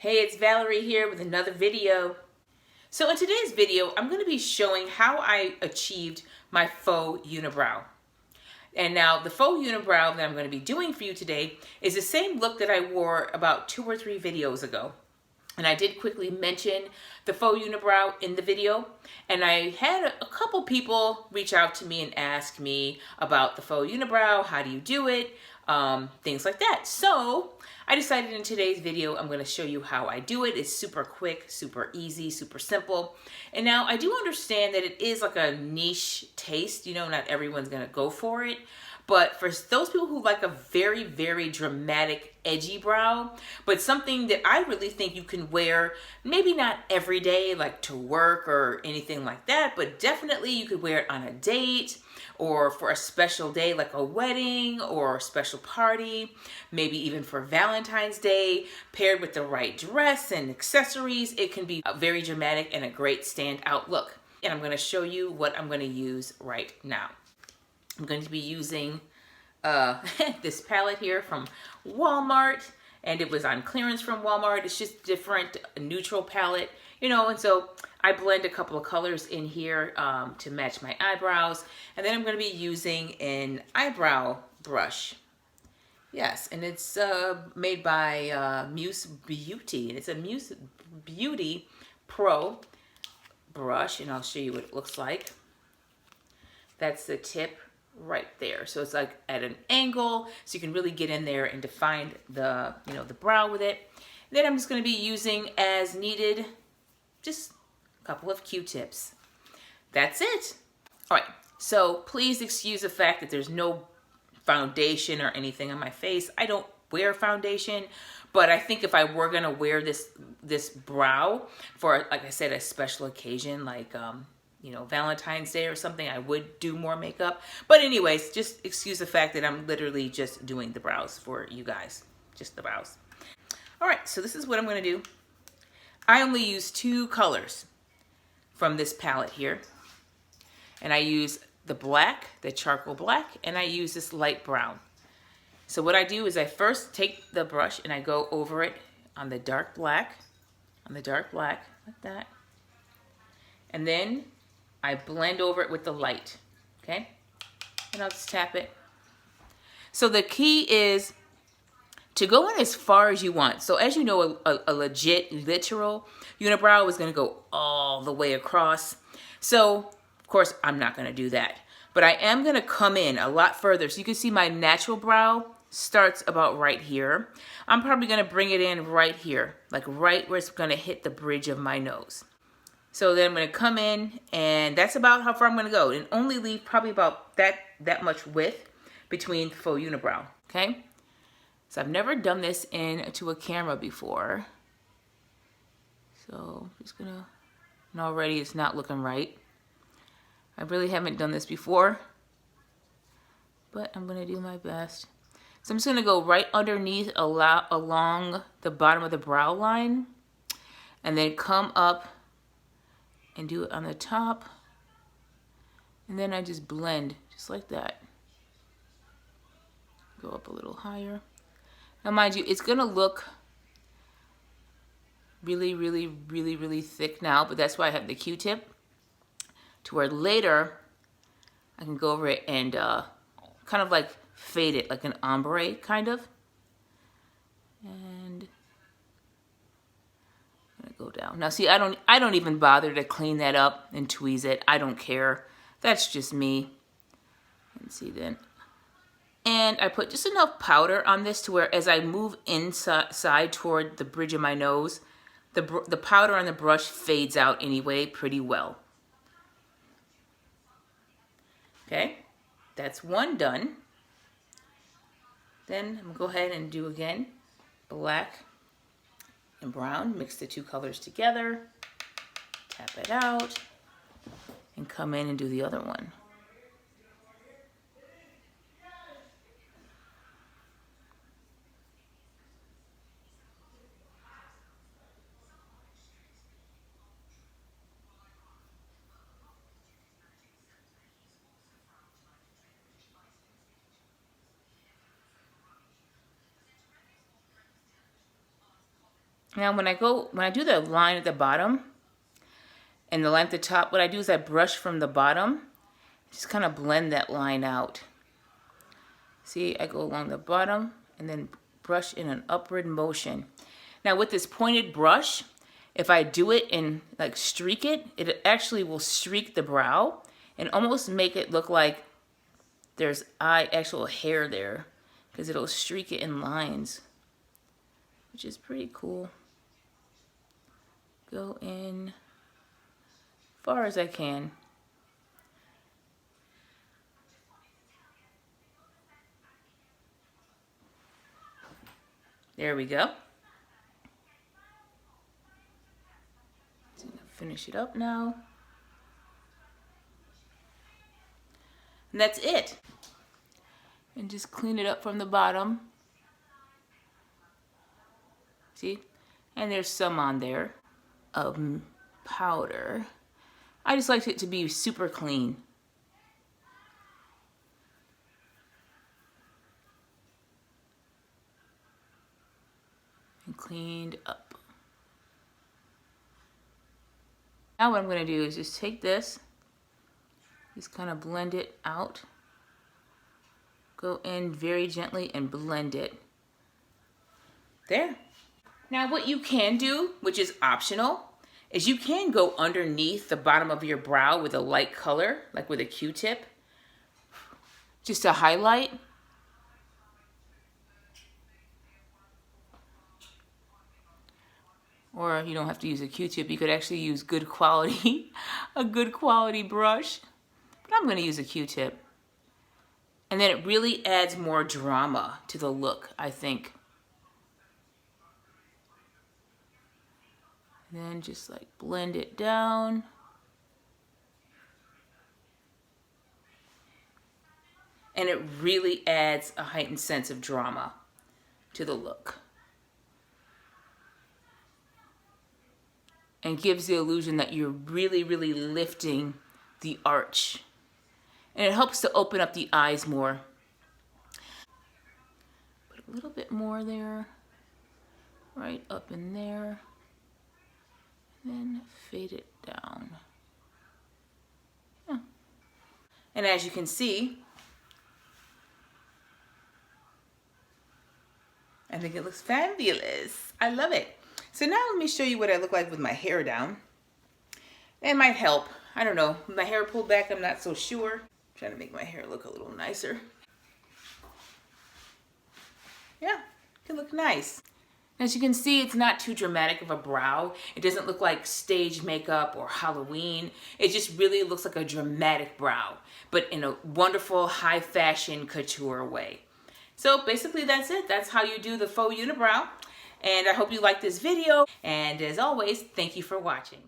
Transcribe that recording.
Hey, it's Valerie here with another video. So in today's video, I'm going to be showing how I achieved my faux unibrow. And now the faux unibrow that I'm going to be doing for you today is the same look that I wore about 2 or 3 videos ago. And I did quickly mention the faux unibrow in the video. And I had a couple people reach out to me and ask me about the faux unibrow, how do you do it, things like that. So I decided in today's video, I'm going to show you how I do it. It's super quick, super easy, super simple. And now I do understand that it is like a niche taste. You know, not everyone's going to go for it. But for those people who like a very, very dramatic, edgy brow, but something that I really think you can wear, maybe not every day, like to work or anything like that, but definitely you could wear it on a date or for a special day like a wedding or a special party, maybe even for Valentine's Day, paired with the right dress and accessories. It can be very dramatic and a great standout look. And I'm going to show you what I'm going to use right now. I'm going to be using this palette here from Walmart, and it was on clearance from Walmart. It's just different, neutral palette, you know, and so I blend a couple of colors in here to match my eyebrows, and then I'm going to be using an eyebrow brush. Yes, and it's made by Muse Beauty, and it's a Muse Beauty Pro brush, and I'll show you what it looks like. That's the tip right there. So it's like at an angle, so you can really get in there and define the, you know, the brow with it. Then I'm just going to be using as needed, just a couple of Q-tips. That's it. All right, so please excuse the fact that there's no foundation or anything on my face. I don't wear foundation, but I think if I were going to wear this brow for, like I said, a special occasion, like you know, Valentine's Day or something, I would do more makeup. But anyways, just excuse the fact that I'm literally just doing the brows for you guys. Just the brows. All right, so this is what I'm going to do. I only use 2 colors from this palette here. And I use the black, the charcoal black, and I use this light brown. So what I do is I first take the brush and I go over it on the dark black, like that. And then I blend over it with the light, okay? And I'll just tap it. So the key is to go in as far as you want. So as you know, a legit, literal unibrow is gonna go all the way across. So, of course, I'm not gonna do that. But I am gonna come in a lot further. So you can see my natural brow starts about right here. I'm probably gonna bring it in right here, like right where it's gonna hit the bridge of my nose. So then I'm going to come in, and that's about how far I'm going to go, and only leave probably about that much width between faux unibrow, okay? So I've never done this into a camera before. So I'm just going to, and already it's not looking right. I really haven't done this before, but I'm going to do my best. So I'm just going to go right underneath along the bottom of the brow line, and then come up and do it on the top, and then I just blend just like that. Go up a little higher. Now mind you, it's gonna look really, really, really, really thick now, but that's why I have the Q-tip, to where later I can go over it and kind of like fade it, like an ombre kind of. And go down. Now see, I don't even bother to clean that up and tweeze it. I don't care. That's just me. And see then. And I put just enough powder on this to where as I move inside toward the bridge of my nose, the powder on the brush fades out anyway pretty well. Okay, that's one done. Then I'm gonna go ahead and do again black and brown, mix the 2 colors together, tap it out, and come in and do the other one. Now when I do the line at the bottom and the line at the top, what I do is I brush from the bottom, just kind of blend that line out. See, I go along the bottom and then brush in an upward motion. Now with this pointed brush, if I do it and like streak it, it actually will streak the brow and almost make it look like there's actual hair there, because it'll streak it in lines, which is pretty cool. Go in far as I can. There we go. So I'm gonna finish it up now. And that's it. And just clean it up from the bottom. See? And there's some on there of powder. I just like it to be super clean. And cleaned up. Now what I'm going to do is just take this, just kind of blend it out. Go in very gently and blend it. There. Now what you can do, which is optional, is you can go underneath the bottom of your brow with a light color, like with a Q-tip, just to highlight. Or you don't have to use a Q-tip, you could actually use good quality, a good quality brush. But I'm gonna use a Q-tip. And then it really adds more drama to the look, I think. And then just like blend it down. And it really adds a heightened sense of drama to the look. And gives the illusion that you're really, really lifting the arch. And it helps to open up the eyes more. Put a little bit more there, right up in there. Then fade it down. Yeah. And as you can see, I think it looks fabulous. I love it. So now let me show you what I look like with my hair down. It might help. I don't know. With my hair pulled back, I'm not so sure. I'm trying to make my hair look a little nicer. Yeah, it can look nice. As you can see, it's not too dramatic of a brow. It doesn't look like stage makeup or Halloween. It just really looks like a dramatic brow, but in a wonderful high fashion couture way. So basically that's it. That's how you do the faux unibrow. And I hope you liked this video. And as always, thank you for watching.